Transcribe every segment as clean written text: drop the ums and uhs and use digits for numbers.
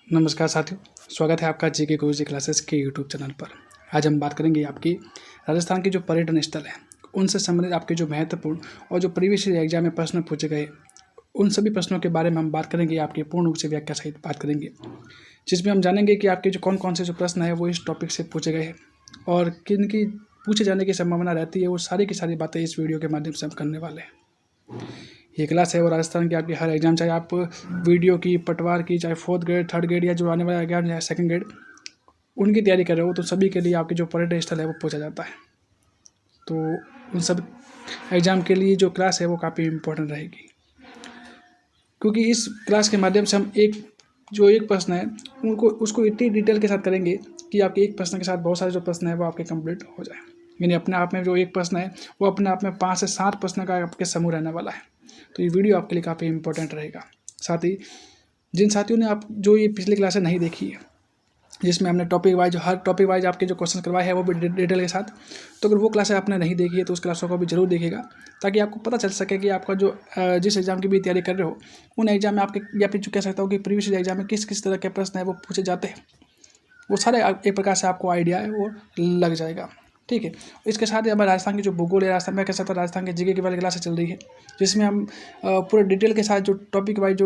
नमस्कार साथियों, स्वागत है आपका जीके गुरुजी क्लासेस के यूट्यूब चैनल पर। आज हम बात करेंगे आपकी राजस्थान के जो पर्यटन स्थल हैं, उनसे संबंधित आपके जो महत्वपूर्ण और जो प्रीवियस ईयर एग्जाम में प्रश्न पूछे गए, उन सभी प्रश्नों के बारे में हम बात करेंगे। आपके पूर्ण रूप से व्याख्या सहित बात करेंगे, जिसमें हम जानेंगे कि आपके जो कौन से जो प्रश्न है वो इस टॉपिक से पूछे गए हैं और किन की पूछे जाने की संभावना रहती है। वो सारी की सारी बातें इस वीडियो के माध्यम से हम करने वाले हैं। ये क्लास है वो राजस्थान की आपकी हर एग्जाम, चाहे आप वीडियो की, पटवार की, चाहे 4th ग्रेड, 3rd ग्रेड या जो आने वाला एग्जाम है 2nd ग्रेड, उनकी तैयारी कर रहे हो, तो सभी के लिए आपके जो पर्यटन स्थल है वो पूछा जाता है। तो उन सब एग्ज़ाम के लिए जो क्लास है वो काफ़ी इम्पोर्टेंट रहेगी, क्योंकि इस क्लास के माध्यम से हम एक प्रश्न है उसको इतनी डिटेल के साथ करेंगे कि आपके एक प्रश्न के साथ बहुत सारे जो प्रश्न है वो आपके कंप्लीट हो जाए। यानी अपने आप में जो एक प्रश्न है वो अपने आप में 5 से 7 प्रश्न का आपके समूह रहने वाला है। तो ये वीडियो आपके लिए काफ़ी इंपॉर्टेंट रहेगा। साथ ही जिन साथियों ने आप जो ये पिछली क्लासें नहीं देखी है, जिसमें हमने टॉपिक वाइज हर टॉपिक वाइज आपके जो क्वेश्चन करवाए हैं वो भी डिटेल के साथ, तो अगर वो क्लासें आपने नहीं देखी है तो उस क्लासों को भी जरूर देखिएगा, ताकि आपको पता चल सके कि आपका जो जिस एग्ज़ाम की भी तैयारी कर रहे हो उन एग्ज़ाम में आपके, या फिर जो कह सकता हूँ कि प्रीवियस एग्जाम में किस किस तरह के प्रश्न है वो पूछे जाते हैं, वो सारे एक प्रकार से आपको आइडिया है वो लग जाएगा। ठीक है। इसके साथ ही हमारे राजस्थान की जो भूगोल है, राजस्थान में कह सकता हूँ राजस्थान के जीके की वाली क्लासें चल रही है, जिसमें हम पूरे डिटेल के साथ जो टॉपिक वाइज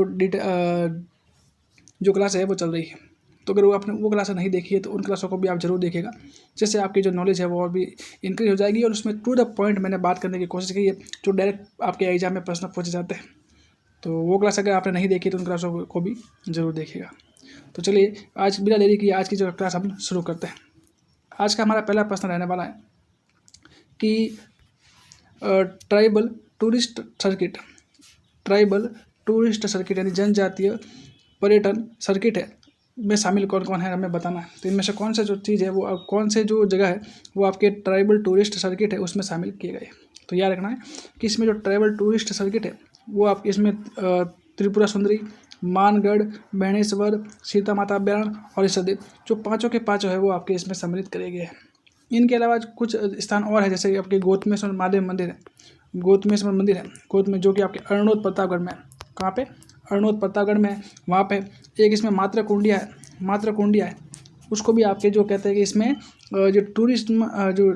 जो क्लास है वो चल रही है। तो अगर वो आपने वो क्लासें नहीं देखी है तो उन क्लासों को भी आप जरूर देखिएगा, जिससे आपकी जो नॉलेज है वो और भी इंक्रीज हो जाएगी। और उसमें टू द पॉइंट मैंने बात करने की कोशिश की है, जो डायरेक्ट आपके एग्जाम में प्रश्न पूछे जाते हैं। तो वो क्लास अगर आपने नहीं देखी तो उन क्लासों को भी जरूर देखिएगा। तो चलिए आज बिना देरी किए आज की जो क्लास हम शुरू करते हैं। आज का हमारा पहला प्रश्न रहने वाला है कि ट्राइबल टूरिस्ट सर्किट यानी जनजातीय पर्यटन सर्किट है में शामिल कौन कौन है हमें बताना है। तो इनमें से कौन सा जो चीज़ है वो कौन से जो जगह है वो आपके ट्राइबल टूरिस्ट सर्किट है उसमें शामिल किए गए। तो याद रखना है कि इसमें जो ट्राइबल टूरिस्ट सर्किट है वो आप इसमें त्रिपुरा सुंदरी, मानगढ़, बेणेश्वर, सीता माता अभ्यारण्य और इससे जो पाँचों के पाँचों है वो आपके इसमें सम्मिलित करे गए हैं। इनके अलावा कुछ स्थान और है, जैसे आपके गौतमेश्वर महादेव मंदिर है, जो कि आपके अरनोद प्रतापगढ़ में है। कहाँ पे? अरनोद प्रतापगढ़ में है। वहाँ पे एक इसमें मात्र कुंडिया है, उसको भी आपके जो कहते हैं कि इसमें जो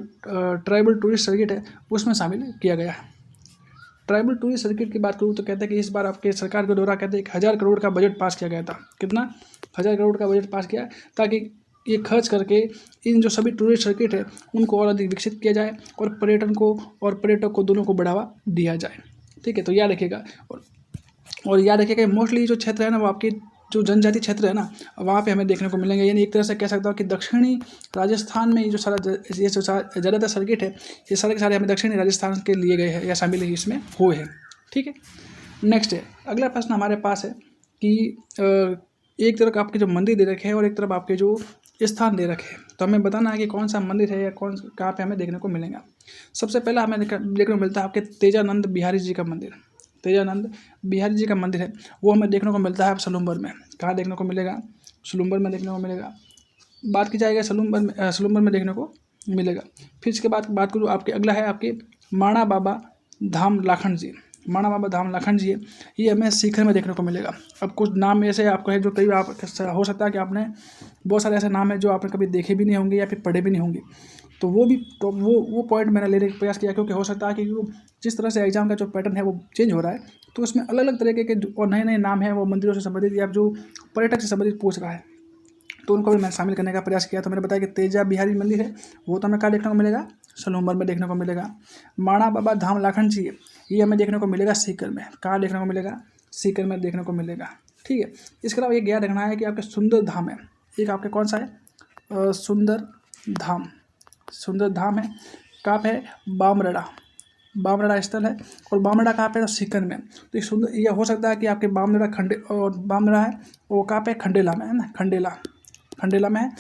ट्राइबल टूरिस्ट सर्किट है उसमें शामिल किया गया है। ट्राइबल टूरिस्ट सर्किट की बात करूँ तो कहते हैं कि इस बार आपके सरकार के द्वारा कहते हैं 1000 करोड़ का बजट पास किया गया था। कितना? 1000 करोड़ का बजट पास किया, ताकि ये खर्च करके इन जो सभी टूरिस्ट सर्किट है उनको और अधिक विकसित किया जाए और पर्यटन को और पर्यटक को दोनों को बढ़ावा दिया जाए। ठीक है। तो याद रखिएगा और याद रखिएगा मोस्टली जो क्षेत्र है ना वो आपकी जो जनजाति क्षेत्र है ना वहाँ पे हमें देखने को मिलेंगे। यानी एक तरह से कह सकता हूँ कि दक्षिणी राजस्थान में ये जो ज़्यादातर सर्किट है ये सारे के सारे हमें दक्षिणी राजस्थान के लिए गए हैं या शामिल इसमें हुए हैं। ठीक है। नेक्स्ट है अगला प्रश्न हमारे पास है कि एक तरफ आपके जो मंदिर दे रखे हैं और एक तरफ आपके जो स्थान दे रखे हैं, तो हमें बताना है कि कौन सा मंदिर है या कहाँ पे हमें देखने को मिलेगा। सबसे पहला हमें देखने को मिलता है आपके तेजानंद बिहारी जी का मंदिर है, वो हमें देखने को मिलता है सलूम्बर में। कहाँ देखने को मिलेगा? सलूम्बर में देखने को मिलेगा। बात की जाएगा सलूम्बर में देखने को मिलेगा। फिर इसके बाद बात करूँ आपके अगला है आपके माणा बाबा धाम लाखन जी है, ये हमें सीकर में देखने को मिलेगा। अब कुछ नाम ऐसे आपको है जो कई आप हो सकता है कि आपने बहुत सारे ऐसे नाम है जो आपने कभी देखे भी नहीं होंगे या फिर पढ़े भी नहीं होंगे, तो वो पॉइंट मैंने लेने का प्रयास किया, क्योंकि हो सकता है कि जिस तरह से एग्जाम का जो पैटर्न है वो चेंज हो रहा है, तो उसमें अलग अलग तरीके के और नए नए नाम हैं वो मंदिरों से संबंधित या जो पर्यटक से संबंधित पूछ रहा है, तो उनको भी मैं शामिल करने का प्रयास किया। तो मैंने बताया कि तेजा बिहारी मंदिर है वो तो हमें कहाँ देखने को मिलेगा? सलूम्बर में देखने को मिलेगा। माणा बाबा धाम लाखन जी ये हमें देखने को मिलेगा सीकर में। कहाँ देखने को मिलेगा? सीकर में देखने को मिलेगा। ठीक है। इसके अलावा एक याद रखना है कि आपके सुंदर धाम है, एक आपके कौन सा है? सुंदर धाम है। कहाँ पे है? बामरड़ा स्थल है, और बामरड़ा कहाँ पे है? सीकर में। तो ये हो सकता है कि आपके बामरड़ा है वो कहाँ पे? खंडेला में है ना, खंडेला में है।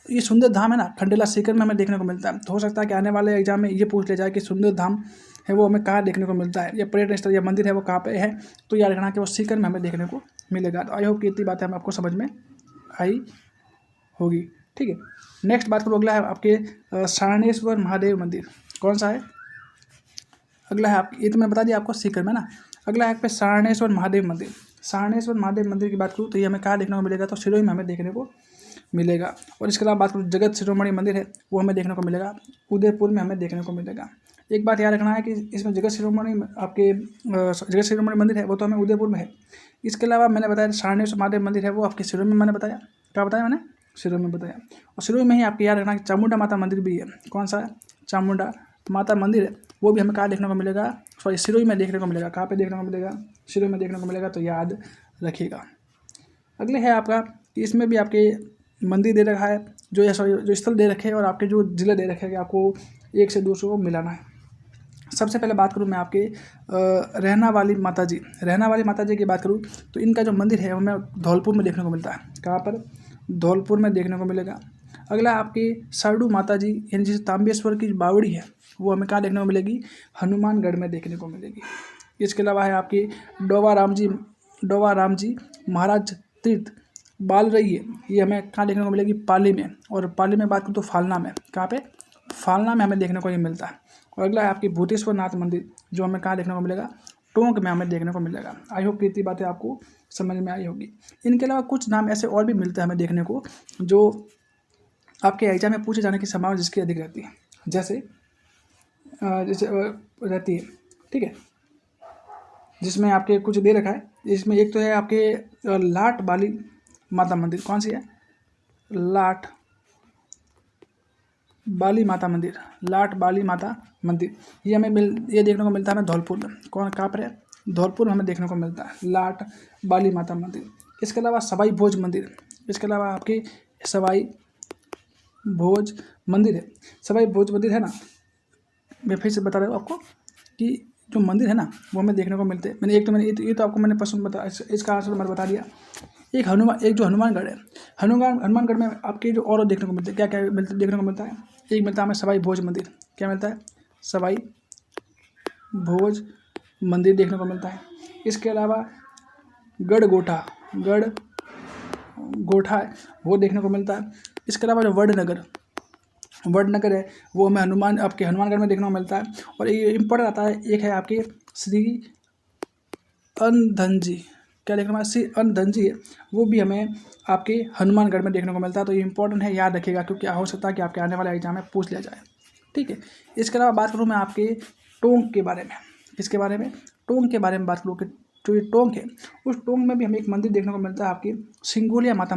ये सुंदर धाम है ना, खंडेला सीकर में हमें देखने को मिलता है। तो हो सकता है कि आने वाले एग्जाम में ये पूछ लिया जाए कि सुंदर धाम है वो हमें कहाँ देखने को मिलता है, या पर्यटन स्थल या मंदिर है वो कहाँ पे है, तो याद रखना कि वो सीकर में हमें देखने को मिलेगा। तो आई होप कि इतनी बातें हम आपको समझ में आई होगी। ठीक है। नेक्स्ट बात करूँ अगला है आपके सारणेश्वर महादेव मंदिर। कौन सा है? अगला है आपके, ये तो मैं बता दिया आपको सीकर में ना। अगला है आपके सारणेश्वर महादेव मंदिर। सारनेश्वर महादेव मंदिर की बात करूँ तो ये हमें कहाँ देखने को मिलेगा, तो सिरोही में हमें देखने को मिलेगा। और इसके अलावा बात करूँ जगत शिरोमणि मंदिर है, वो हमें देखने को मिलेगा उदयपुर में हमें देखने को मिलेगा। एक बात याद रखना है कि इसमें जगत शिरोमणि आपके जगत शिरोमणि मंदिर है वो तो हमें उदयपुर में है। इसके अलावा मैंने बताया सारनेश्वर महादेव मंदिर है वो आपके सिरोही में, मैंने बताया क्या बताया मैंने, सिरोही में बताया। और सिरोही में ही आपको याद रखना कि चामुंडा माता मंदिर भी है। कौन सा है, चामुंडा माता मंदिर है, वो भी हमें कहाँ देखने को मिलेगा, सॉरी सिरोही में देखने को मिलेगा। कहाँ पे देखने को मिलेगा, सिरोही में देखने को मिलेगा, तो याद रखिएगा। अगले है आपका, इसमें भी आपके मंदिर दे रखा है जो सॉरी जो स्थल दे रखे हैं और आपके जो जिले दे रखे हैं कि आपको 1 से 200 को मिलाना है। सबसे पहले बात करूँ मैं आपके रहना वाली माता जी, रहना वाली माता जी की बात करूँ तो इनका जो मंदिर है हमें धौलपुर में देखने को मिलता है। कहाँ पर, धौलपुर में देखने को मिलेगा। अगला आपकी सरडू माता जी यानी जैसे तांबेश्वर की बावड़ी है वो हमें कहाँ देखने को मिलेगी, हनुमानगढ़ में देखने को मिलेगी। इसके अलावा है आपकी डोवा राम जी महाराज तीर्थ बाल रही है, ये हमें कहाँ देखने को मिलेगी, पाली में। और पाली में बात करूँ तो फालना में, कहाँ पे, फालना में हमें देखने को ये मिलता है। और अगला है आपकी भूतेश्वर नाथ मंदिर जो हमें कहाँ देखने को मिलेगा, टोंक में हमें देखने को मिलेगा। आई होप कि इतनी बातें आपको समझ में आई होगी। इनके अलावा कुछ नाम ऐसे और भी मिलते हैं हमें देखने को जो आपके एग्जाम में पूछे जाने की संभावना जिसकी अधिक रहती है, जैसे रहती है, ठीक है। जिसमें आपके कुछ दे रखा है, इसमें एक तो है आपके लाट बाली माता मंदिर। कौन सी है, लाट बाली माता मंदिर, लाट बाली माता मंदिर, ये ये देखने को मिलता है हमें धौलपुर में। कहाँ पर है, धौलपुर में हमें देखने को मिलता है लाट बाली माता मंदिर। इसके अलावा सवाई भोज मंदिर, इसके अलावा आपकी सवाई भोज मंदिर है। सवाई भोज मंदिर है ना, मैं फिर से बता रहा हूँ आपको कि जो मंदिर है ना वो हमें देखने को मिलते हैं। मैंने ये तो आपको मैंने प्रश्न बता, इसका आंसर मैंने बता दिया। एक जो हनुमानगढ़ है, हनुमानगढ़ में आपके जो और देखने को मिलते हैं, क्या क्या देखने को मिलता है, एक मिलता है हमें सवाई भोज मंदिर। क्या मिलता है, सवाई भोज मंदिर देखने को मिलता है। इसके अलावा गढ़ गोठा है वो देखने को मिलता है। इसके अलावा जो वडनगर है वो हमें हनुमानगढ़ में देखने को मिलता है। और ये इम्पोर्टेंट आता है, एक है आपके श्री अनधनजी, क्या देखने को मिलता है, श्री अनधनजी है वो भी हमें आपके हनुमानगढ़ में देखने को मिलता है। तो ये इंपॉर्टेंट है, याद रखिएगा, क्योंकि हो सकता है कि आपके आने वाले एग्जाम में पूछ लिया जाए, ठीक है। इसके अलावा बात करूँ मैं आपके टोंक के बारे में, किसके बारे में, टोंक के बारे में बात करूँ कि जो ये टोंक है उस टोंक में भी हमें एक मंदिर देखने को मिलता है आपकी सिंगोलिया माता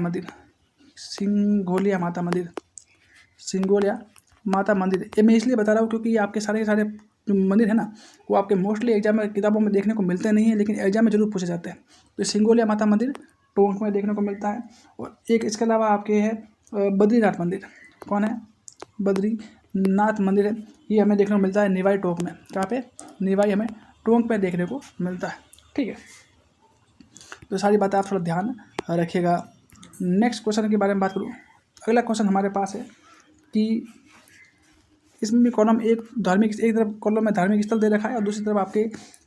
मंदिर। ये मैं इसलिए बता रहा हूँ क्योंकि ये आपके सारे के सारे जो मंदिर है ना वो आपके मोस्टली एग्जाम में किताबों में देखने को मिलते नहीं है, लेकिन एग्जाम में जरूर पूछे जाते हैं। तो सिंगोलिया माता मंदिर टोंक में देखने को मिलता है। और एक इसके अलावा आपके है बद्रीनाथ मंदिर। कौन है, बद्रीनाथ मंदिर है, ये हमें देखने को मिलता है निवाई टोंक में। कहाँ पे, निवाई हमें टोंक पे देखने को मिलता है, ठीक है। तो सारी बातें आप थोड़ा ध्यान रखिएगा। नेक्स्ट क्वेश्चन के बारे में बात करूँ, अगला क्वेश्चन हमारे पास है कि इसमें भी कॉलम एक तरफ कॉलम में धार्मिक स्थल दे रखा है और दूसरी तरफ आपके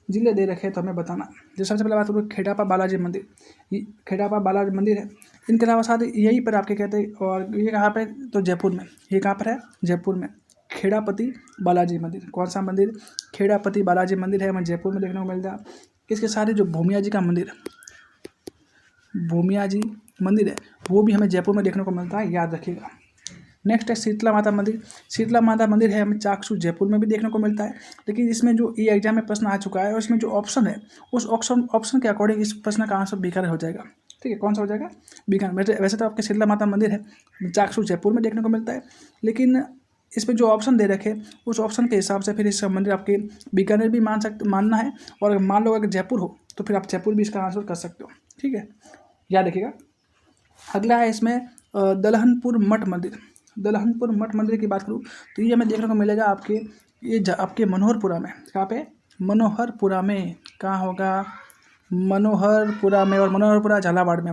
जिले दे रखे हैं, तो हमें बताना। जैसे सबसे पहले बात करूँ खेड़ापा बालाजी मंदिर, ये खेड़ापा बालाजी मंदिर है। इनके अलावा साथ यहीं पर आपके कहते हैं, और ये कहाँ पे, तो जयपुर में। ये कहाँ पर है, जयपुर में खेड़ापति बालाजी मंदिर। कौन सा मंदिर, खेड़ापति बालाजी मंदिर है, हमें जयपुर में देखने को मिलता है। इसके सारे जो भूमिया जी मंदिर है वो भी हमें जयपुर में देखने को मिलता है, याद रखिएगा। नेक्स्ट है शीतला माता मंदिर है, हमें चाकसू जयपुर में भी देखने को मिलता है। लेकिन इसमें जो ये एग्जाम में प्रश्न आ चुका है और इसमें जो ऑप्शन है उस ऑप्शन के अकॉर्डिंग इस प्रश्न का आंसर बीकानेर हो जाएगा, ठीक है। कौन सा हो जाएगा, बीकानेर। वैसे तो आपके शीतला माता मंदिर है चाकसू जयपुर में देखने को मिलता है, लेकिन इसमें जो ऑप्शन दे रखे उस ऑप्शन के हिसाब से फिर इस मंदिर आपके बीकानेर भी मानना है। और अगर मान लो अगर जयपुर हो तो फिर आप जयपुर भी इसका आंसर कर सकते हो, ठीक है, याद रखिएगा। अगला है इसमें दलहनपुर मठ मंदिर की बात करूँ तो ये हमें देखने को मिलेगा आपके मनोहरपुरा में। कहाँ पे, मनोहरपुरा में। कहाँ होगा, मनोहरपुरा में। और मनोहरपुरा झालावाड़ में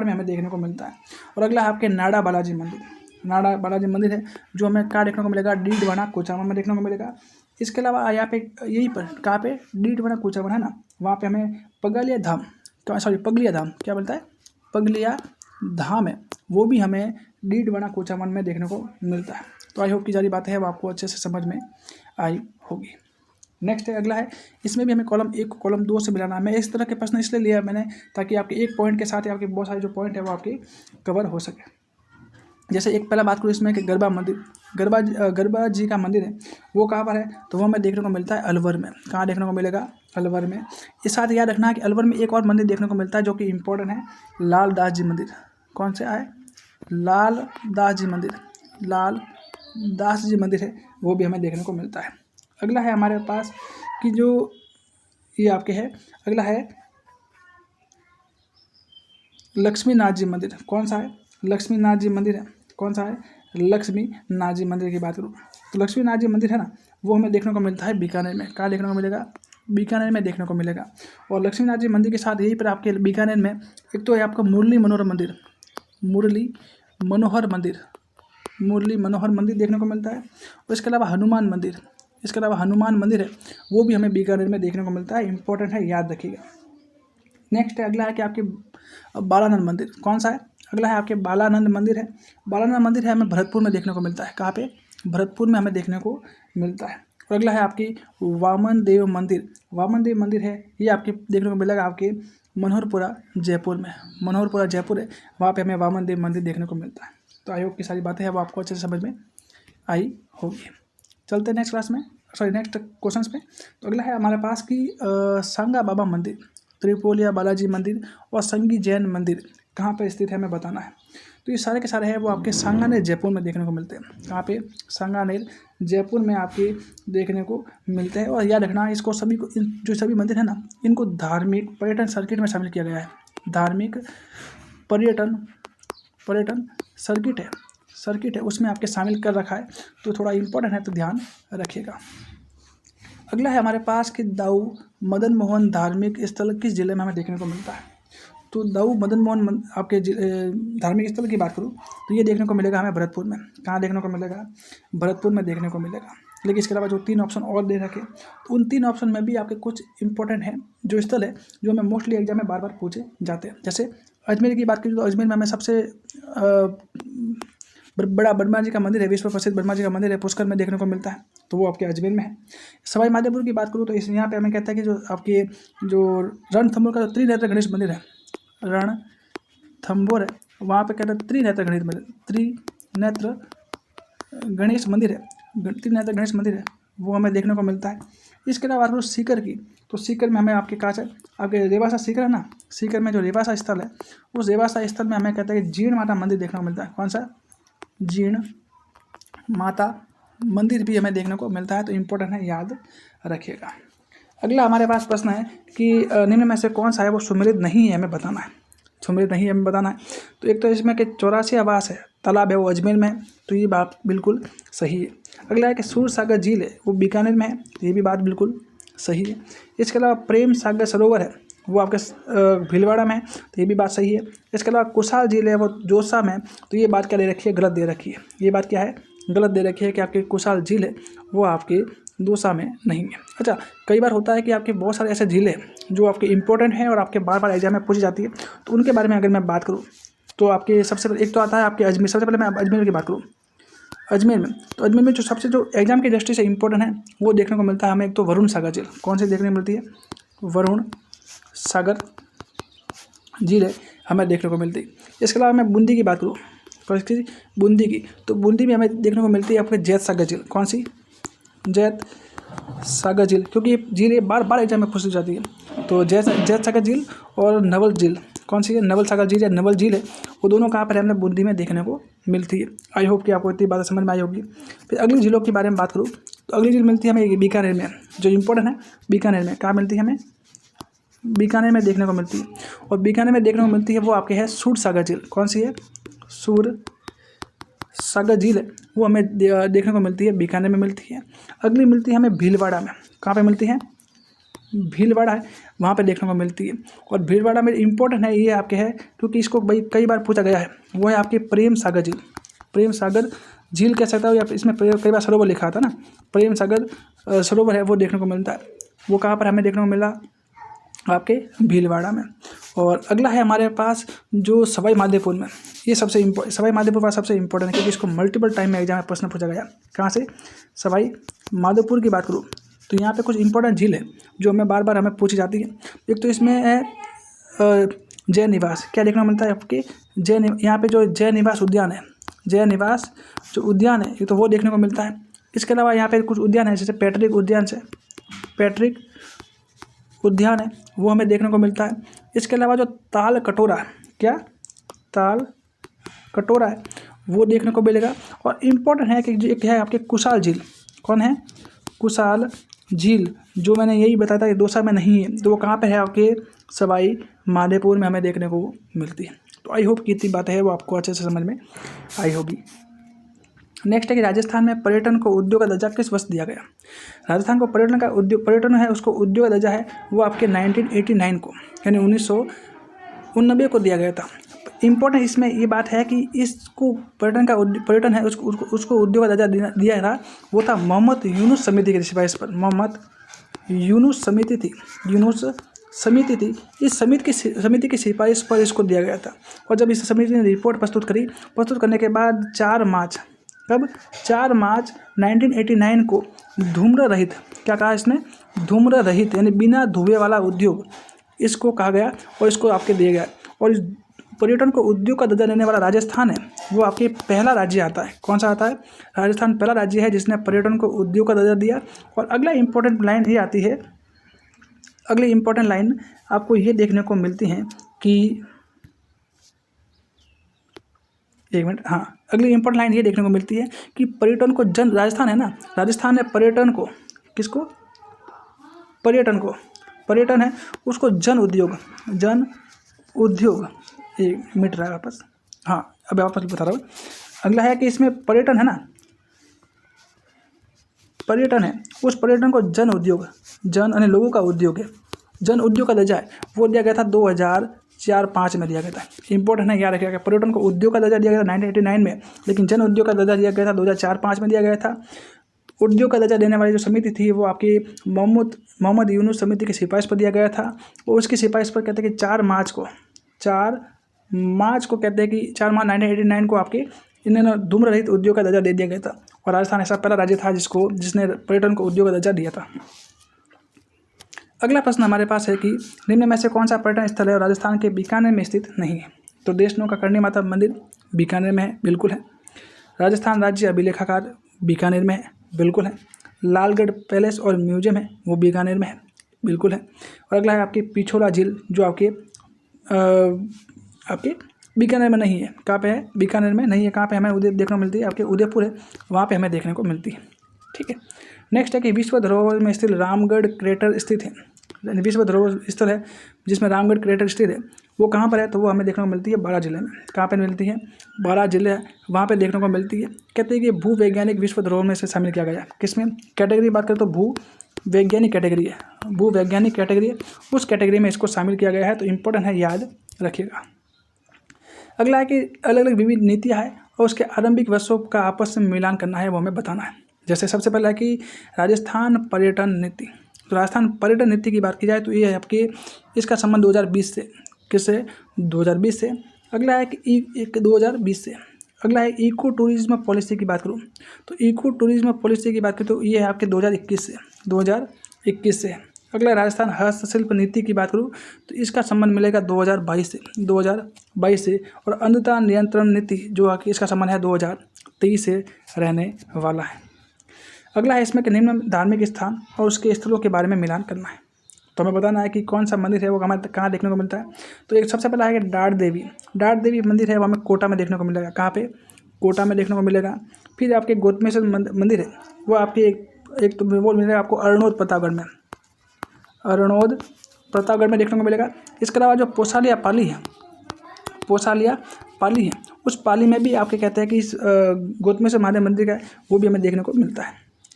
हमें देखने को मिलता है। और अगला है आपके नाड़ा बालाजी मंदिर है जो हमें कहाँ देखने को मिलेगा, डीडवाना कोचामन में देखने को मिलेगा। इसके अलावा यहाँ पे यहीं पर कहाँ पे, डीडवाना कोचामन है ना, वहाँ पे हमें पगलिया धाम, क्या बोलता है, पगलिया धाम है, वो भी हमें डीडवाना कोचामन में देखने को मिलता है। तो आई होप की सारी बातें हैं वो आपको अच्छे से समझ में आई होगी। नेक्स्ट है अगला है, इसमें भी हमें कॉलम 1 को कॉलम 2 से मिलाना है। मैं इस तरह के प्रश्न इसलिए लिया मैंने ताकि आपके एक पॉइंट के साथ ही आपके बहुत सारे जो पॉइंट है वो आपके कवर हो सके। जैसे एक पहला बात करूँ इसमें कि गरबा मंदिर, गरबा जी का मंदिर है वो कहाँ पर है, तो वो हमें देखने को मिलता है अलवर में। कहाँ देखने को मिलेगा, अलवर में। इस साथ याद रखना है कि अलवर में एक और मंदिर देखने को मिलता है जो कि इम्पोर्टेंट है, लाल दास जी मंदिर। कौन से है, लाल दास जी मंदिर, लाल दास जी मंदिर है वो भी हमें देखने को मिलता है। अगला है हमारे पास कि जो ये आपके है, अगला है लक्ष्मी नाथ जी मंदिर। कौन सा है, लक्ष्मी नाथ जी मंदिर है। कौन सा है, लक्ष्मी नाथ जी मंदिर की बात करूँ तो लक्ष्मी नाथ जी मंदिर है ना, वो हमें देखने को मिलता है बीकानेर में। कहाँ देखने को मिलेगा, बीकानेर में देखने को मिलेगा। और लक्ष्मी नाथ जी मंदिर के साथ यहीं पर आपके बीकानेर में एक तो है आपका मुरली मनोहर मंदिर, मुरली मनोहर मंदिर, मुरली मनोहर मंदिर देखने को मिलता है। और इसके अलावा हनुमान मंदिर, इसके अलावा हनुमान मंदिर है वो भी हमें बीकानेर में देखने को मिलता है। इंपॉर्टेंट है, याद रखिएगा। नेक्स्ट है अगला है कि आपके बालानंद मंदिर। कौन सा है, अगला है आपके बालानंद मंदिर है। बालानंद मंदिर है हमें भरतपुर में देखने को मिलता है। कहाँ पे, भरतपुर में हमें देखने को मिलता है। और अगला है आपकी वामन देव मंदिर। वामन देव मंदिर है ये आपके देखने को मिलेगा आपके मनोहरपुरा जयपुर में। मनोहरपुरा जयपुर है, वहाँ पे हमें वामन देव मंदिर देखने को मिलता है। तो आई होप की सारी बातें हैं वो आपको अच्छे से समझ में आई होगी। चलते हैं नेक्स्ट क्लास में, सॉरी नेक्स्ट क्वेश्चंस पे। तो अगला है हमारे पास कि सांगा बाबा मंदिर, त्रिपोलिया बालाजी मंदिर और संगी जैन मंदिर कहाँ पर स्थित है हमें बताना है। तो ये सारे के सारे हैं वो आपके सांगानेर जयपुर में देखने को मिलते हैं। कहाँ पे, सांगानेर जयपुर में आपके देखने को मिलते हैं। और याद रखना इसको सभी को, जो सभी मंदिर है ना, इनको धार्मिक पर्यटन सर्किट में शामिल किया गया है। धार्मिक पर्यटन सर्किट है उसमें आपके शामिल कर रखा है। तो थोड़ा इंपॉर्टेंट है तो ध्यान रखिएगा। अगला है हमारे पास कि दाऊ मदन मोहन धार्मिक स्थल किस जिले में हमें देखने को मिलता है। तो दाऊ मदन मोहन आपके धार्मिक स्थल की बात करूँ तो ये देखने को मिलेगा हमें भरतपुर में। कहाँ देखने को मिलेगा, भरतपुर में देखने को मिलेगा। लेकिन इसके अलावा जो 3 ऑप्शन और दे रखे तो उन 3 ऑप्शन में भी आपके कुछ इंपॉर्टेंट हैं जो स्थल है जो हमें मोस्टली एग्जाम में बार बार पूछे जाते हैं। जैसे अजमेर की बात करें तो अजमेर में हमें सबसे बड़ा ब्रह्मा जी का मंदिर है, विश्व प्रसिद्ध ब्रह्मा जी का मंदिर है, पुष्कर में देखने को मिलता है। तो वो आपके अजमेर में है। सवाई माधोपुर की बात करूँ तो इस यहाँ पे हमें कहता है कि जो आपके जो रणथंभौर का जो त्रिनेत्र गणेश मंदिर है, रणथंभौर है, वहाँ पे कहता है त्रिनेत्र गणेश मंदिर है, वो हमें देखने को मिलता है। इसके अलावा बात सीकर की, तो सीकर में हमें आपके कहा जाए आपके रेवासा सीकर है ना, सीकर में जो रेवासा स्थल है उस रेवासा स्थल में हमें कहता है कि जीर्ण माता मंदिर देखने को मिलता है। कौन सा, जीर्ण माता मंदिर भी हमें देखने को मिलता है। तो इम्पोर्टेंट है, याद रखिएगा। अगला हमारे पास प्रश्न है कि निम्न में से कौन सा है वो सुमेलित नहीं है हमें बताना है। सुमेलित नहीं है हमें बताना है। तो एक तो इसमें कि 84 आवास है, तालाब है वो अजमेर में है, तो ये बात बिल्कुल सही है। अगला है कि सूर सागर झील है वो बीकानेर में है, तो ये भी बात बिल्कुल सही है। इसके अलावा प्रेम सागर सरोवर है वो आपके भीलवाड़ा में है, तो ये भी बात सही है। इसके अलावा कुशाल झील है वो जोसा में है, तो ये बात क्या दे रखी है, गलत दे रखी है। ये बात क्या है, गलत दे रखी है कि आपके कुशाल झील है वो आपके दौसा में नहीं है। अच्छा, कई बार होता है कि आपके बहुत सारे ऐसे झीलें जो आपके इंपॉर्टेंट हैं और आपके बार बार एग्जाम में पूछी जाती है, तो उनके बारे में अगर मैं बात करूँ तो आपके सबसे पहले एक तो आता है आपके अजमेर। सबसे पहले मैं अजमेर की बात करूँ, अजमेर में, तो अजमेर में जो सबसे जो एग्जाम की दृष्टि से इंपॉर्टेंट है वो देखने को मिलता है हमें। एक तो वरुण सागर झील, कौन सी देखने को मिलती है, वरुण सागर झील है हमें देखने को मिलती है। इसके अलावा मैं बूंदी की बात करूँ, बूंदी की, तो बूंदी में हमें देखने को मिलती है आपके जैत सागर झील। कौन सी, जैत सागर झील, क्योंकि ये झील ये बार बार एग्जाम में पूछी जाती है। तो जैत सागर झील और नवल झील, कौन सी है, नवल सागर झील या नवल झील है, वो दोनों कहाँ पर हमें बूंदी में देखने को मिलती है। आई होप कि आपको इतनी बातें समझ में आई होगी। फिर अगली झीलों के बारे में बात करूँ तो अगली झील मिलती है हमें बीकानेर में, जो इंपॉर्टेंट है बीकानेर में। कहाँ मिलती है हमें, बीकानेर में देखने को मिलती है। और बीकानेर में देखने को मिलती है वो आपके है सूर सागर झील। कौन सी है, सूर सागर झील है वो हमें देखने को मिलती है, बीकानेर में मिलती है। अगली मिलती है हमें भीलवाड़ा में। कहाँ पे मिलती है, भीलवाड़ा है वहाँ पे देखने को मिलती है। और भीलवाड़ा में इम्पोर्टेंट है ये आपके है क्योंकि इसको भाई कई बार पूछा गया है, वो है आपकी प्रेम सागर झील। प्रेम सागर झील कह सकता हूँ या इसमें कई बार सरोवर लिखा था ना, प्रेम सागर सरोवर है वो देखने को मिलता है। वो कहाँ पर हमें देखने को मिला, आपके भीलवाड़ा में। और अगला है हमारे पास जो सवाई माधोपुर में, ये सवाई माधोपुर का सबसे इंपॉर्टेंट है क्योंकि इसको मल्टीपल टाइम में एग्जाम में प्रश्न पूछा गया। कहाँ से, सवाई माधोपुर की बात करूँ तो यहाँ पे कुछ इंपॉर्टेंट झील है जो हमें बार बार हमें पूछी जाती है। एक तो इसमें है जय निवास, क्या देखने को मिलता है आपके यहाँ पे जो जय निवास उद्यान है, जय निवास जो उद्यान है एक तो वो देखने को मिलता है। इसके अलावा यहाँ पे कुछ उद्यान है जैसे पैट्रिक उद्यान से पैट्रिक उद्यान है वो हमें देखने को मिलता है। इसके अलावा जो ताल कटोरा, क्या ताल कटोरा है वो देखने को मिलेगा। और इम्पोर्टेंट है कि एक है आपके कुशाल झील, कौन है कुशाल झील, जो मैंने यही बताया था कि दौसा में नहीं है, तो वो कहाँ पे है आपके सवाई माधोपुर में हमें देखने को मिलती है। तो आई होप कि इतनी बातें है वो आपको अच्छे से समझ में आई होगी। नेक्स्ट है कि राजस्थान में पर्यटन को उद्योग का दर्जा किस वर्ष दिया गया। राजस्थान को पर्यटन है उसको उद्योग का दर्जा है वो आपके 1989 को यानी 1989 को दिया गया था। इम्पोर्टेंट इसमें ये बात है कि इसको पर्यटन है उसको उद्योग का दर्जा दिया था वो था मोहम्मद यूनुस समिति की सिफारिश पर। मोहम्मद यूनुस समिति थी इस समिति की सिफारिश पर इसको दिया गया था। और जब इस समिति ने रिपोर्ट प्रस्तुत करने के बाद 4 मार्च 1989 को धूम्र रहित, क्या कहा इसने, धूम्र रहित यानी बिना धुएं वाला उद्योग इसको कहा गया और इसको आपके दिया गया। और इस पर्यटन को उद्योग का दर्जा देने वाला राजस्थान है वो आपके पहला राज्य आता है। कौन सा आता है, राजस्थान पहला राज्य है जिसने पर्यटन को उद्योग का दर्जा दिया। और अगला इंपॉर्टेंट लाइन ये आती है, अगली इंपॉर्टेंट लाइन आपको ये देखने को मिलती है कि अगली इंपॉर्टेंट लाइन ये देखने को मिलती है कि पर्यटन को राजस्थान है ना, राजस्थान ने पर्यटन को पर्यटन है उसको जन उद्योग एक मिनट रहा वापस, अभी वापस बता रहा हूँ। अगला है कि इसमें पर्यटन है ना, पर्यटन है उस पर्यटन को जन यानी लोगों का उद्योग है, जन उद्योग का दर्जा है वो दिया गया था 2004-05 में दिया गया था। इंपॉर्टेंट है याद रखिएगा, पर्यटन को उद्योग का दर्जा दिया गया था 1989 में, लेकिन जन उद्योग का दर्जा दिया गया था 2004-05 में दिया गया था। उद्योग का दर्जा देने वाली जो समिति थी वो आपकी मोहम्मद यूनुस समिति की सिफारिश पर दिया गया था। और उसकी सिफारिश पर कहते हैं कि 4 मार्च को कहते हैं कि 4 मार्च 1989 को आपके इन्होंने धूम्र रहित उद्योग का दर्जा दे दिया गया था। और राजस्थान ऐसा पहला राज्य था जिसने पर्यटन को उद्योग का दर्जा दिया था। अगला प्रश्न हमारे पास है कि निम्न में से कौन सा पर्यटन स्थल है और राजस्थान के बीकानेर में स्थित नहीं है। तो देशनों का करणी माता मंदिर बीकानेर में है, बिल्कुल है। राजस्थान राज्य अभिलेखागार बीकानेर में है, बिल्कुल है। लालगढ़ पैलेस और म्यूजियम है वो बीकानेर में है, बिल्कुल है। और अगला है आपकी पिछोला झील जो आपके बीकानेर में नहीं है। कहाँ पे है, बीकानेर में नहीं है। कहाँ पे हमें देखने को मिलती है, आपके उदयपुर है, वहाँ पे हमें देखने को मिलती है, ठीक है। नेक्स्ट है कि विश्व धरोहर में स्थित रामगढ़ क्रेटर स्थित है, विश्व धरोहर स्थल है जिसमें रामगढ़ क्रेटर स्थित है वो कहाँ पर है, तो वो हमें देखने को मिलती है बारां जिले में। कहाँ पर मिलती है, बारां जिले है, वहाँ पे देखने को मिलती है। कहते हैं कि भूवैज्ञानिक विश्व धरोहर में से शामिल किया गया है। किसमें कैटेगरी बात करें तो भूवैज्ञानिक कैटेगरी है, भूवैज्ञानिक कैटेगरी है, उस कैटेगरी में इसको शामिल किया गया है। तो इम्पोर्टेंट है, याद रखिएगा। अगला है कि अलग अलग विविध नीतियाँ है और उसके आरंभिक वर्षों का आपस में मिलान करना है, वो हमें बताना है। जैसे सबसे पहला है कि राजस्थान पर्यटन नीति। तो राजस्थान पर्यटन नीति की बात की जाए तो ये है आपके, इसका संबंध 2020 से, किससे, 2020 से। अगला है कि 2020 से। अगला है इको टूरिज्म पॉलिसी की बात करूँ तो इको टूरिज्म पॉलिसी की बात करें तो ये है आपके 2021 से। अगला राजस्थान हस्तशिल्प नीति की बात करूँ तो इसका संबंध मिलेगा 2022 से। और अंधता नियंत्रण नीति जो है कि इसका संबंध है 2023 से रहने वाला है। अगला है इसमें कि निम्न धार्मिक स्थान और उसके स्थलों के बारे में मिलान करना है। तो हमें बताना है कि कौन सा मंदिर है वो हमें कहाँ देखने को मिलता है। तो एक सबसे पहला है कि डाढ़ देवी मंदिर है वो हमें कोटा में देखने को मिलेगा। कहाँ पे, कोटा में देखने को मिलेगा। फिर आपके गोतमेश्वर मंदिर है वो आपके एक तो वो मिलेगा आपको अरनोद प्रतापगढ़ में देखने को मिलेगा। इसके अलावा जो पोसालिया पाली है उस पाली में भी आपके कहते हैं कि इस गोतमेश्वर महादेव मंदिर का वो भी हमें देखने को मिलता है।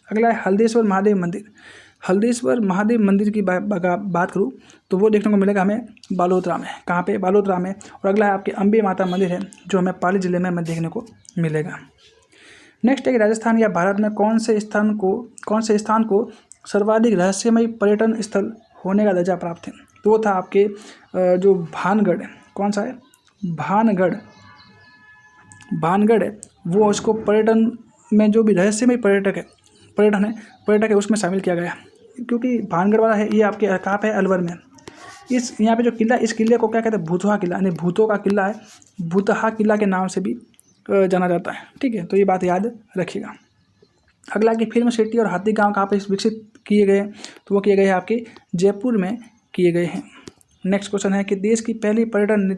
अगला है हल्देश्वर महादेव मंदिर की बात करूँ तो वो देखने को मिलेगा हमें बालोतरा में। कहाँ पे, बालोतरा में। और अगला है आपके अम्बे माता मंदिर है जो हमें पाली जिले में हमें देखने को मिलेगा। नेक्स्ट है कि राजस्थान या भारत में कौन से स्थान को सर्वाधिक रहस्यमय पर्यटन स्थल होने का दर्जा प्राप्त है। तो वो था आपके जो भानगढ़ है। कौन सा है, भानगढ़ है वो उसको पर्यटन में जो भी रहस्यमय पर्यटक है उसमें शामिल किया गया। क्योंकि भानगढ़ वाला है ये आपके कहाँ पे है, अलवर में। इस यहाँ पे जो किला, इस किले को क्या कहते हैं, भूतहा किला, यानी भूतों का किला है, भूतहा किला के नाम से भी जाना जाता है। ठीक है, तो ये बात याद रखिएगा। अगला कि फिल्म सिटी और हाथी गांव कहाँ पे विकसित किए गए, तो वो किए गए हैं आपके जयपुर में किए गए हैं। नेक्स्ट क्वेश्चन है कि देश की पहली पर्यटन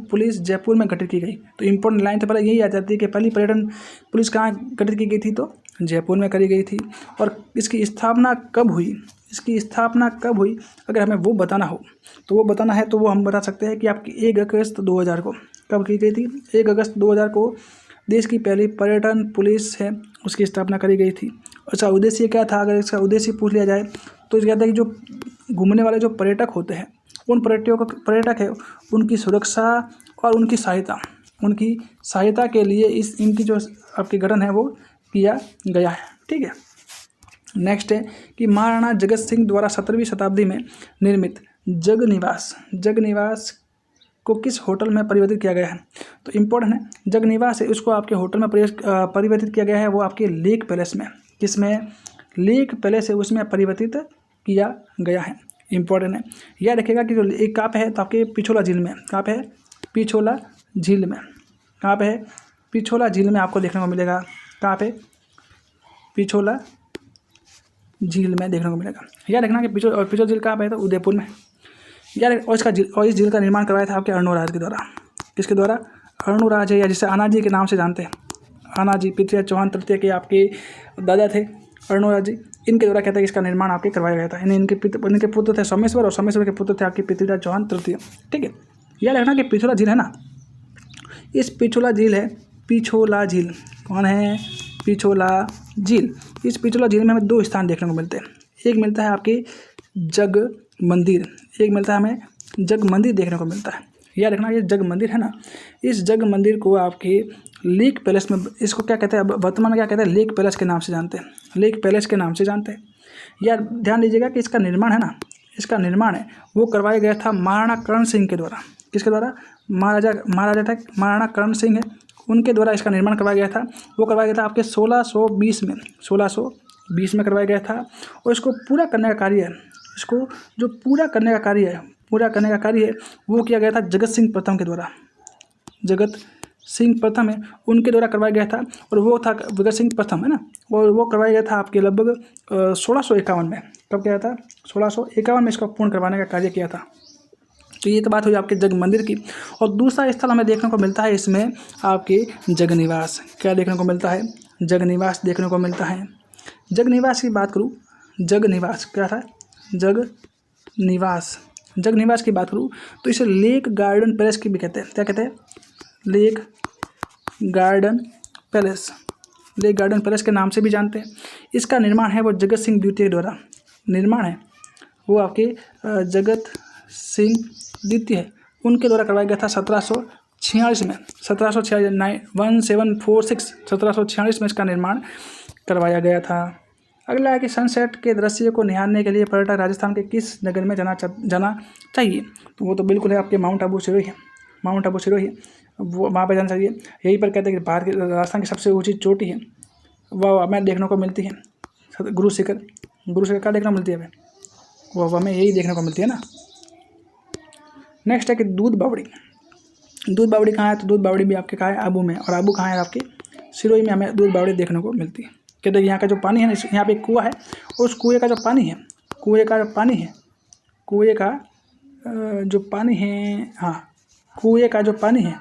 पुलिस जयपुर में गठित की गई। तो इंपॉर्टेंट लाइन तो पहले यही आ जाती है कि पहली पर्यटन पुलिस कहाँ गठित की गई थी, तो जयपुर में करी गई थी। और इसकी स्थापना कब हुई, अगर हमें वो बताना हो तो वो बताना है तो वो हम बता सकते हैं कि आपकी 1 अगस्त 2000 को कब की गई थी, 1 अगस्त 2000 को देश की पहली पर्यटन पुलिस है उसकी स्थापना करी गई थी। अच्छा, उद्देश्य क्या था, अगर इसका उद्देश्य पूछ लिया जाए तो क्या था कि जो घूमने वाले जो पर्यटक होते हैं, उन पर्यटक है उनकी सुरक्षा और उनकी सहायता के लिए इनकी जो आपकी गठन है वो किया गया है। ठीक है, नेक्स्ट है कि महाराणा जगत सिंह द्वारा 17वीं शताब्दी में निर्मित जगनिवास को किस होटल में परिवर्तित किया गया है। तो इम्पोर्टेंट है, जगनिवास है उसको आपके होटल में परिवर्तित किया गया है, वो आपके लेक पैलेस में, किसमें, लेक पैलेस है उसमें परिवर्तित किया गया है। इम्पोर्टेंट है, यह रखिएगा कि जो एक कहाँ पे है, तो आपके पिछोला झील में, कहाँ पे है, पिछोला झील में, कहाँ पे है, पिछोला झील में आपको देखने को मिलेगा, कहाँ पे, पिछोला झील में देखने को मिलेगा। याद रखना कि पिछोला झील कहाँ पे है, तो उदयपुर में। यार और इस झील का निर्माण करवाया था आपके अर्णोराज के द्वारा, किसके द्वारा, अर्णोराज है, या जिसे आनाजी के नाम से जानते हैं, आनाजी पृथ्वीराज चौहान तृतीय के आपके दादा थे अर्णोराज जी, इनके द्वारा कहते हैं कि इसका निर्माण आपके करवाया गया था। इनके पुत्र थे सोमेश्वर, और सोमेश्वर के पुत्र थे आपके पृथ्वीराज चौहान तृतीय। ठीक है, याद रखना कि पिछोला झील है ना, इस पिछोला झील है, पिछोला झील कौन है, पिछोला झील। इस पिछोला झील में हमें 2 स्थान देखने को मिलते हैं, एक मिलता है आपके जग मंदिर, एक मिलता है हमें जग मंदिर देखने को मिलता है। याद रखना ये जग मंदिर है ना, इस जग मंदिर को आपके लेक पैलेस में, इसको क्या कहते हैं, वर्तमान में क्या कहते हैं, लेक पैलेस के नाम से जानते हैं, लेक पैलेस के नाम से जानते हैं। यार ध्यान दीजिएगा कि इसका निर्माण है ना, इसका निर्माण है वो करवाया गया था महाराणा कर्ण सिंह के द्वारा, किसके द्वारा, महाराणा कर्ण सिंह है उनके द्वारा इसका निर्माण करवाया गया था। वो करवाया गया था आपके 1620 में करवाया गया था। और इसको पूरा करने का कार्य है, इसको जो पूरा करने का कार्य है वो किया गया था जगत सिंह प्रथम के द्वारा, जगत सिंह प्रथम है उनके द्वारा करवाया गया था। और वो था जगत सिंह प्रथम है ना, और वो करवाया गया था आपके लगभग 1651 में। कब किया था, 1651 में इसको पूर्ण करवाने का कार्य किया था। तो ये तो बात हुई आपके जग मंदिर की। और दूसरा स्थल हमें देखने को मिलता है इसमें आपके जगनिवास, क्या देखने को मिलता है, जगनिवास देखने को मिलता है। जगनिवास की बात करूँ, जगनिवास क्या था, जगनिवास की बात करूँ तो इसे लेक गार्डन पैलेस की भी कहते हैं, क्या कहते हैं, लेक गार्डन पैलेस के नाम से भी जानते हैं। इसका निर्माण है वो जगत सिंह द्वितीय द्वारा, निर्माण है वो आपके जगत सिंह द्वितीय उनके द्वारा करवाया गया था 1746 में, 1746 में इसका निर्माण करवाया गया था। अगला है कि सनसेट के दृश्य को निहारने के लिए पर्यटक राजस्थान के किस नगर में जाना चाहिए। तो वो तो बिल्कुल है आपके माउंट आबू सिरोही है, वो वहाँ पे जाना चाहिए। यहीं पर कहते हैं कि भारत की राजस्थान की सबसे ऊंची चोटी है वह हमें देखने को मिलती है, गुरु शिखर क्या देखने को मिलती है हमें, वो हमें यही देखने को मिलती है ना। नेक्स्ट है कि दूध बावड़ी कहाँ है, तो दूध बावड़ी भी आपके कहाँ है, आबू में, और आबू कहाँ है आपके सिरोही में हमें दूध बावड़ी देखने को मिलती है। कहते हैं यहाँ का जो पानी है ना, यहाँ पे एक कुआं है, उस कुएँ का जो पानी है, कुएँ का जो पानी है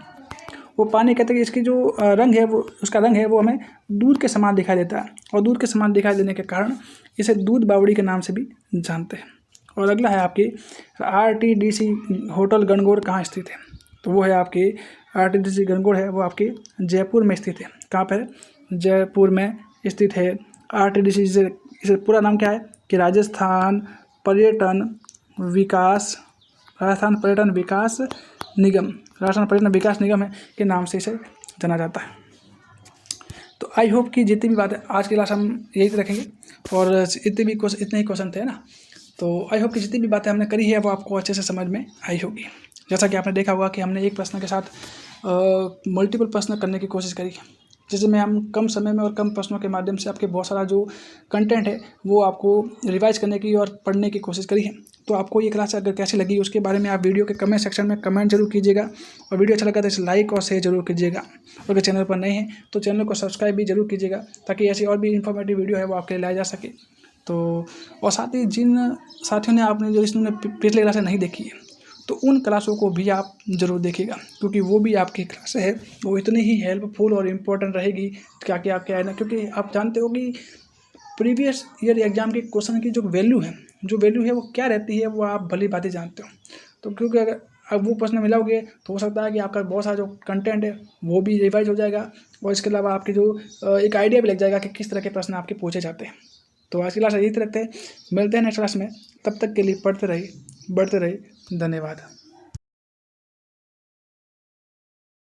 वो पानी कहते हैं कि इसकी जो रंग है वो, उसका रंग है वो हमें दूध के समान दिखाई देता है, और दूध के समान दिखाई देने के कारण इसे दूध बावड़ी के नाम से भी जानते हैं। और अगला है आपकी RTDC होटल गणगौर कहाँ स्थित है, तो वो है आपकी RTDC गणगौर है वो आपके जयपुर में स्थित है। कहाँ पर, जयपुर में स्थित है। RTDC इसे पूरा नाम क्या है कि राजस्थान पर्यटन विकास निगम है के नाम से इसे जाना जाता है। तो आई होप कि जितनी भी बातें आज की क्लास हम यही रखेंगे, और इतने ही क्वेश्चन थे ना, तो आई होप कि जितनी भी बातें हमने करी है वो आपको अच्छे से समझ में आई होगी। जैसा कि आपने देखा होगा कि हमने एक प्रश्न के साथ मल्टीपल प्रश्न करने की कोशिश करी, जिसमें हम कम समय में और कम प्रश्नों के माध्यम से आपके बहुत सारा जो कंटेंट है वो आपको रिवाइज करने की और पढ़ने की कोशिश करी है। तो आपको ये क्लास अगर कैसी लगी उसके बारे में आप वीडियो के कमेंट सेक्शन में कमेंट जरूर कीजिएगा, और वीडियो अच्छा लगा तो इसे लाइक और शेयर जरूर कीजिएगा। और अगर चैनल पर नए हैं तो चैनल को सब्सक्राइब भी जरूर कीजिएगा, ताकि ऐसी और भी इन्फॉर्मेटिव वीडियो है वो आपके लिए लाया जा सके। तो और साथ ही जिन साथियों ने आपने जो इसमें पिछले क्लासें नहीं देखी है तो उन क्लासों को भी आप ज़रूर देखिएगा, क्योंकि वो भी आपकी क्लास है वो इतनी ही हेल्पफुल और इम्पोर्टेंट रहेगी। क्या क्या क्या है ना, क्योंकि आप जानते हो कि प्रीवियस ईयर एग्जाम के क्वेश्चन की जो वैल्यू है वो क्या रहती है वो आप भली भांति जानते हो। तो क्योंकि अगर अब वो प्रश्न मिलाओगे तो हो सकता है कि आपका बहुत सारा जो कंटेंट है वो भी रिवाइज हो जाएगा, और इसके अलावा आपकी जो एक आइडिया भी लग जाएगा कि किस तरह के प्रश्न आपके पूछे जाते हैं। तो आज की क्लास यही रखते हैं, मिलते हैं नेक्स्ट क्लास में। तब तक के लिए पढ़ते रहिए, बढ़ते रहिए। धन्यवाद।